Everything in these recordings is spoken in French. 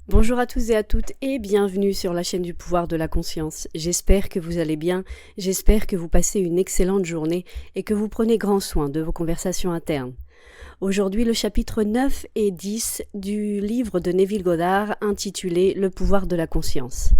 Bonjour à tous et à toutes et bienvenue sur la chaîne du pouvoir de la conscience. J'espère que vous allez bien, j'espère que vous passez une excellente journée et que vous prenez grand soin de vos conversations internes. Aujourd'hui, le chapitre 9 et 10 du livre de Neville Goddard intitulé Le pouvoir de la conscience.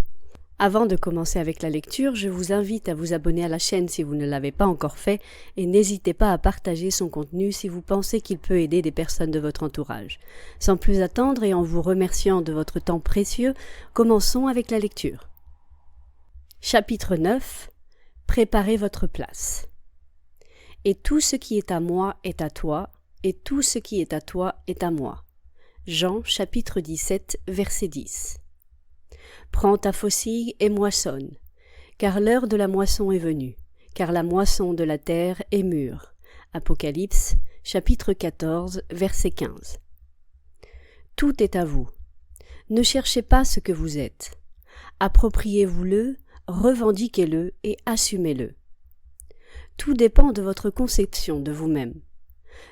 Avant de commencer avec la lecture, je vous invite à vous abonner à la chaîne si vous ne l'avez pas encore fait et n'hésitez pas à partager son contenu si vous pensez qu'il peut aider des personnes de votre entourage. Sans plus attendre et en vous remerciant de votre temps précieux, commençons avec la lecture. Chapitre 9. Préparez votre place. Et tout ce qui est à moi est à toi, et tout ce qui est à toi est à moi. Jean chapitre 17, verset 10. Prends ta faucille et moissonne, car l'heure de la moisson est venue, car la moisson de la terre est mûre. Apocalypse, chapitre 14, verset 15. Tout est à vous. Ne cherchez pas ce que vous êtes. Appropriez-vous-le, revendiquez-le et assumez-le. Tout dépend de votre conception de vous-même.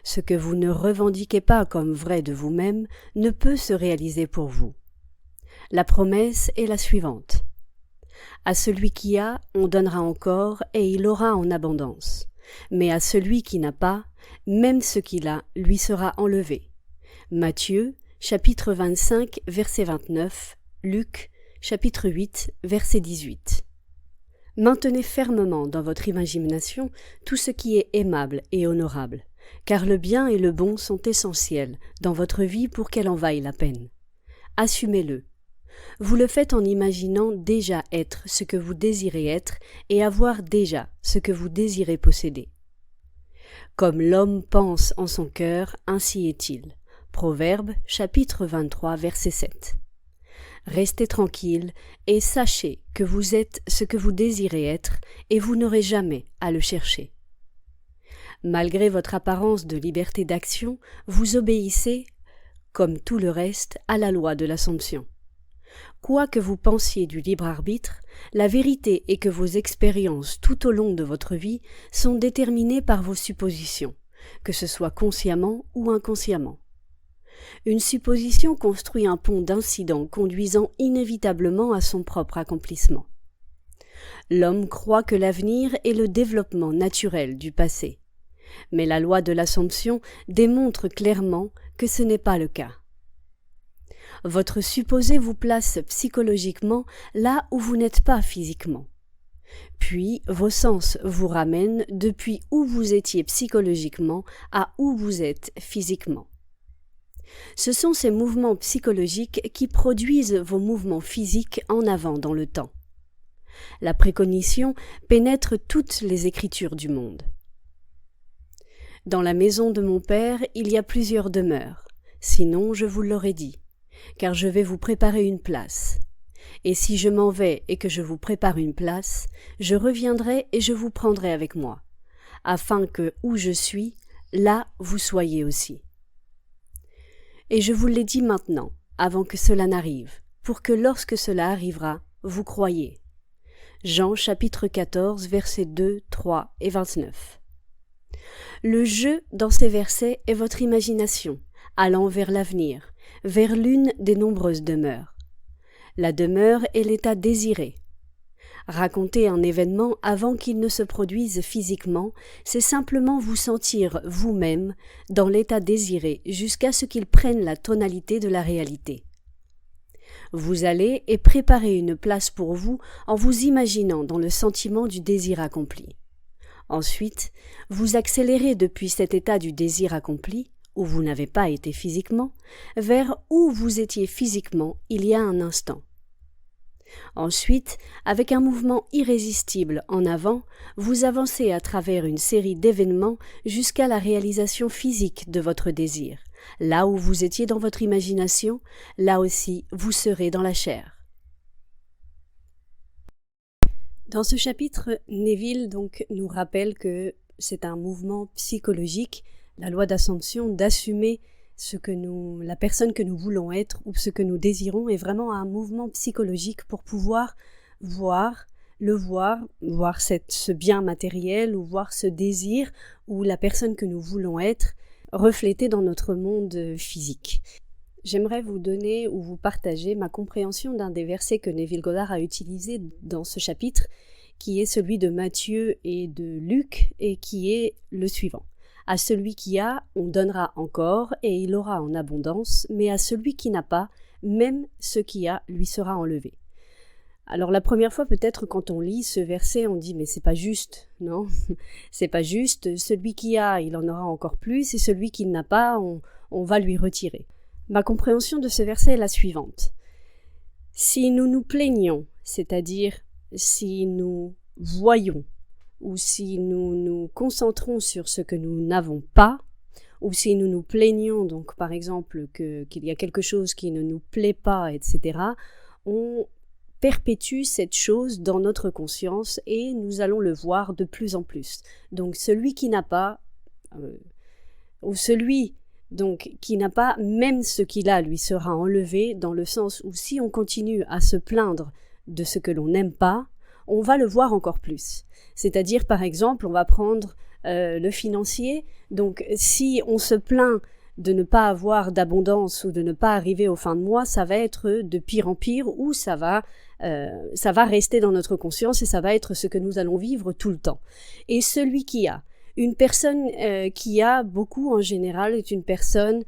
Ce que vous ne revendiquez pas comme vrai de vous-même ne peut se réaliser pour vous. La promesse est la suivante. À celui qui a, on donnera encore, et il aura en abondance. Mais à celui qui n'a pas, même ce qu'il a, lui sera enlevé. Matthieu, chapitre 25, verset 29, Luc, chapitre 8, verset 18. Maintenez fermement dans votre imagination tout ce qui est aimable et honorable, car le bien et le bon sont essentiels dans votre vie pour qu'elle en vaille la peine. Assumez-le. Vous le faites en imaginant déjà être ce que vous désirez être et avoir déjà ce que vous désirez posséder. Comme l'homme pense en son cœur, ainsi est-il. Proverbe, chapitre 23, verset 7. Restez tranquille et sachez que vous êtes ce que vous désirez être et vous n'aurez jamais à le chercher. Malgré votre apparence de liberté d'action, vous obéissez, comme tout le reste, à la loi de l'Assomption. Quoi que vous pensiez du libre arbitre, la vérité est que vos expériences tout au long de votre vie sont déterminées par vos suppositions, que ce soit consciemment ou inconsciemment. Une supposition construit un pont d'incidents conduisant inévitablement à son propre accomplissement. L'homme croit que l'avenir est le développement naturel du passé, mais la loi de l'Assomption démontre clairement que ce n'est pas le cas. Votre supposé vous place psychologiquement là où vous n'êtes pas physiquement. Puis vos sens vous ramènent depuis où vous étiez psychologiquement à où vous êtes physiquement. Ce sont ces mouvements psychologiques qui produisent vos mouvements physiques en avant dans le temps. La précognition pénètre toutes les écritures du monde. Dans la maison de mon Père, il y a plusieurs demeures, sinon je vous l'aurais dit. Car je vais vous préparer une place. Et si je m'en vais et que je vous prépare une place, je reviendrai et je vous prendrai avec moi, afin que, où je suis, là vous soyez aussi. Et je vous l'ai dit maintenant, avant que cela n'arrive, pour que lorsque cela arrivera, vous croyiez. Jean chapitre 14, versets 2, 3 et 29. Le jeu dans ces versets est votre imagination, allant vers l'avenir, vers l'une des nombreuses demeures. La demeure est l'état désiré. Raconter un événement avant qu'il ne se produise physiquement, c'est simplement vous sentir vous-même dans l'état désiré jusqu'à ce qu'il prenne la tonalité de la réalité. Vous allez et préparez une place pour vous en vous imaginant dans le sentiment du désir accompli. Ensuite, vous accélérez depuis cet état du désir accompli, où vous n'avez pas été physiquement, vers où vous étiez physiquement il y a un instant. Ensuite, avec un mouvement irrésistible en avant, vous avancez à travers une série d'événements jusqu'à la réalisation physique de votre désir. Là où vous étiez dans votre imagination, là aussi vous serez dans la chair. Dans ce chapitre, Neville nous rappelle que c'est un mouvement psychologique, la loi d'Assomption, d'assumer la personne que nous voulons être ou ce que nous désirons est vraiment un mouvement psychologique pour pouvoir voir ce bien matériel ou voir ce désir ou la personne que nous voulons être reflété dans notre monde physique. j'aimerais vous donner ou vous partager ma compréhension d'un des versets que Neville Goddard a utilisé dans ce chapitre, qui est celui de Matthieu et de Luc, et qui est le suivant. À celui qui a, on donnera encore, et il aura en abondance, mais à celui qui n'a pas, même ce qui a lui sera enlevé. Alors la première fois peut-être quand on lit ce verset, on dit mais c'est pas juste, non? C'est pas juste, celui qui a, il en aura encore plus, et celui qui n'a pas, on va lui retirer. Ma compréhension de ce verset est la suivante. Si nous nous plaignons, c'est-à-dire si nous voyons, ou si nous nous concentrons sur ce que nous n'avons pas, ou si nous nous plaignons, donc par exemple qu'il y a quelque chose qui ne nous plaît pas, etc., on perpétue cette chose dans notre conscience et nous allons le voir de plus en plus. Donc celui qui n'a pas, ou celui donc qui n'a pas, même ce qu'il a lui sera enlevé, dans le sens où si on continue à se plaindre de ce que l'on n'aime pas, on va le voir encore plus. C'est-à-dire par exemple, on va prendre le financier, donc si on se plaint de ne pas avoir d'abondance ou de ne pas arriver aux fins de mois, ça va être de pire en pire ou ça va rester dans notre conscience et ça va être ce que nous allons vivre tout le temps. Et celui qui a, une personne qui a beaucoup en général est une personne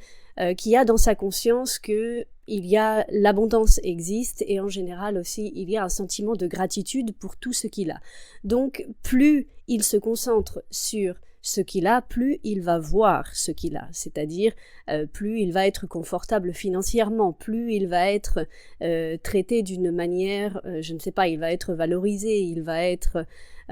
qui a dans sa conscience que il y a l'abondance existe et en général aussi il y a un sentiment de gratitude pour tout ce qu'il a. Donc plus il se concentre sur ce qu'il a, plus il va voir ce qu'il a, c'est-à-dire plus il va être confortable financièrement, plus il va être traité d'une manière, je ne sais pas, il va être valorisé,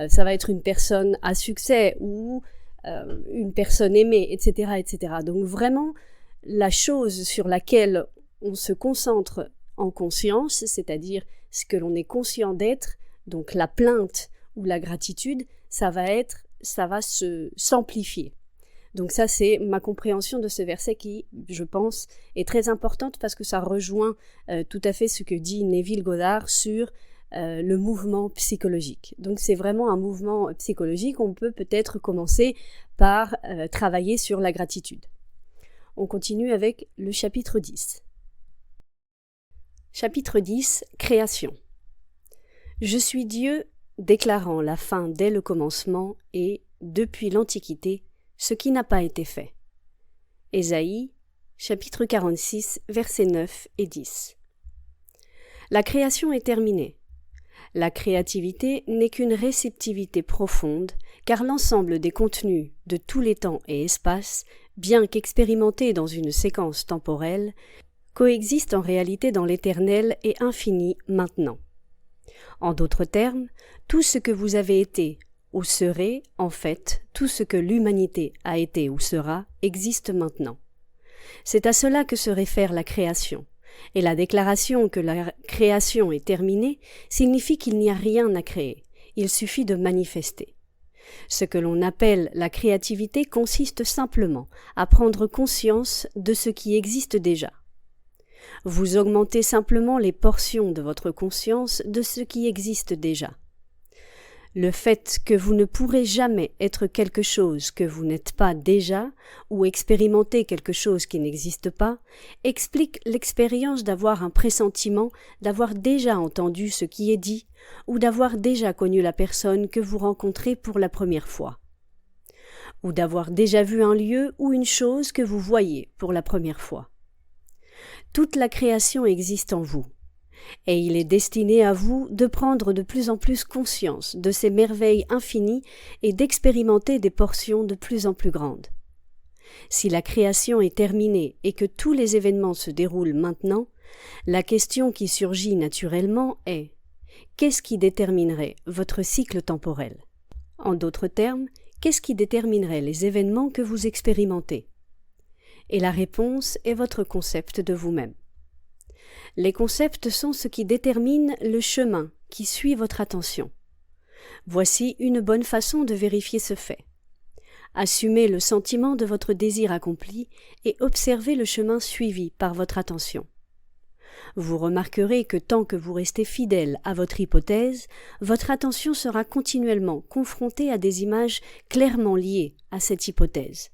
ça va être une personne à succès ou une personne aimée, etc., etc. Donc vraiment, la chose sur laquelle on se concentre en conscience, c'est-à-dire ce que l'on est conscient d'être, donc la plainte ou la gratitude, ça va s'amplifier. Donc ça, c'est ma compréhension de ce verset qui, je pense, est très importante parce que ça rejoint tout à fait ce que dit Neville Goddard sur le mouvement psychologique. Donc c'est vraiment un mouvement psychologique. On peut peut-être commencer par travailler sur la gratitude. On continue avec le chapitre 10. Chapitre 10, Création. Je suis Dieu, déclarant la fin dès le commencement et, depuis l'Antiquité, ce qui n'a pas été fait. Ésaïe, chapitre 46, versets 9 et 10. La création est terminée. La créativité n'est qu'une réceptivité profonde, car l'ensemble des contenus de tous les temps et espaces, bien qu'expérimentés dans une séquence temporelle, coexistent en réalité dans l'éternel et infini maintenant. En d'autres termes, tout ce que vous avez été ou serez, en fait, tout ce que l'humanité a été ou sera, existe maintenant. C'est à cela que se réfère la création, et la déclaration que la création est terminée signifie qu'il n'y a rien à créer, il suffit de manifester. Ce que l'on appelle la créativité consiste simplement à prendre conscience de ce qui existe déjà. Vous augmentez simplement les portions de votre conscience de ce qui existe déjà. Le fait que vous ne pourrez jamais être quelque chose que vous n'êtes pas déjà ou expérimenter quelque chose qui n'existe pas explique l'expérience d'avoir un pressentiment, d'avoir déjà entendu ce qui est dit ou d'avoir déjà connu la personne que vous rencontrez pour la première fois, ou d'avoir déjà vu un lieu ou une chose que vous voyez pour la première fois. Toute la création existe en vous, et il est destiné à vous de prendre de plus en plus conscience de ces merveilles infinies et d'expérimenter des portions de plus en plus grandes. Si la création est terminée et que tous les événements se déroulent maintenant, la question qui surgit naturellement est « Qu'est-ce qui déterminerait votre cycle temporel ?» En d'autres termes, qu'est-ce qui déterminerait les événements que vous expérimentez ? Et la réponse est votre concept de vous-même. Les concepts sont ce qui détermine le chemin qui suit votre attention. Voici une bonne façon de vérifier ce fait. Assumez le sentiment de votre désir accompli et observez le chemin suivi par votre attention. Vous remarquerez que tant que vous restez fidèle à votre hypothèse, votre attention sera continuellement confrontée à des images clairement liées à cette hypothèse.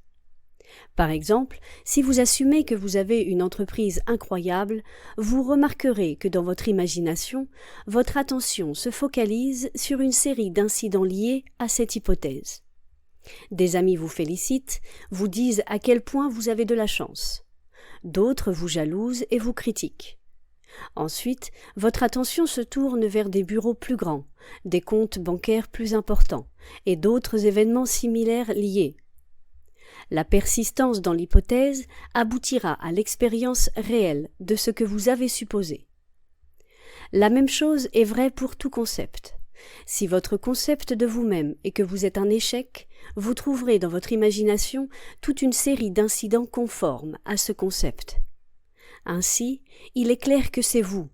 Par exemple, si vous assumez que vous avez une entreprise incroyable, vous remarquerez que dans votre imagination, votre attention se focalise sur une série d'incidents liés à cette hypothèse. Des amis vous félicitent, vous disent à quel point vous avez de la chance. D'autres vous jalousent et vous critiquent. Ensuite, votre attention se tourne vers des bureaux plus grands, des comptes bancaires plus importants et d'autres événements similaires liés. La persistance dans l'hypothèse aboutira à l'expérience réelle de ce que vous avez supposé. La même chose est vraie pour tout concept. Si votre concept de vous-même est que vous êtes un échec, vous trouverez dans votre imagination toute une série d'incidents conformes à ce concept. Ainsi, il est clair que c'est vous,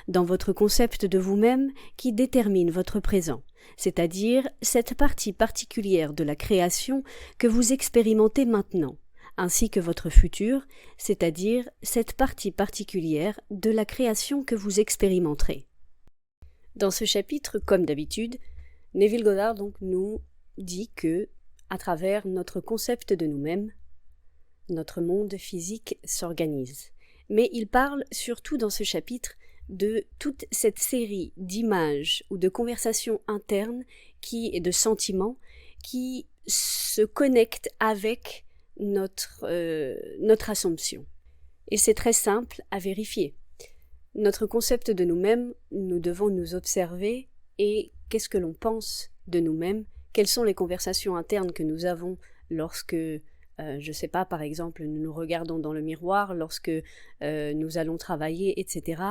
dans votre concept de vous-même, qui détermine votre présent, c'est-à-dire cette partie particulière de la création que vous expérimentez maintenant, ainsi que votre futur, c'est-à-dire cette partie particulière de la création que vous expérimenterez. Dans ce chapitre, comme d'habitude, Neville Goddard donc nous dit que, à travers notre concept de nous-mêmes, notre monde physique s'organise. Mais il parle surtout dans ce chapitre de toute cette série d'images ou de conversations internes et de sentiments qui se connectent avec notre assomption. Et c'est très simple à vérifier. Notre concept de nous-mêmes, nous devons nous observer et qu'est-ce que l'on pense de nous-mêmes, quelles sont les conversations internes que nous avons lorsque, je ne sais pas, par exemple, nous nous regardons dans le miroir, lorsque nous allons travailler, etc.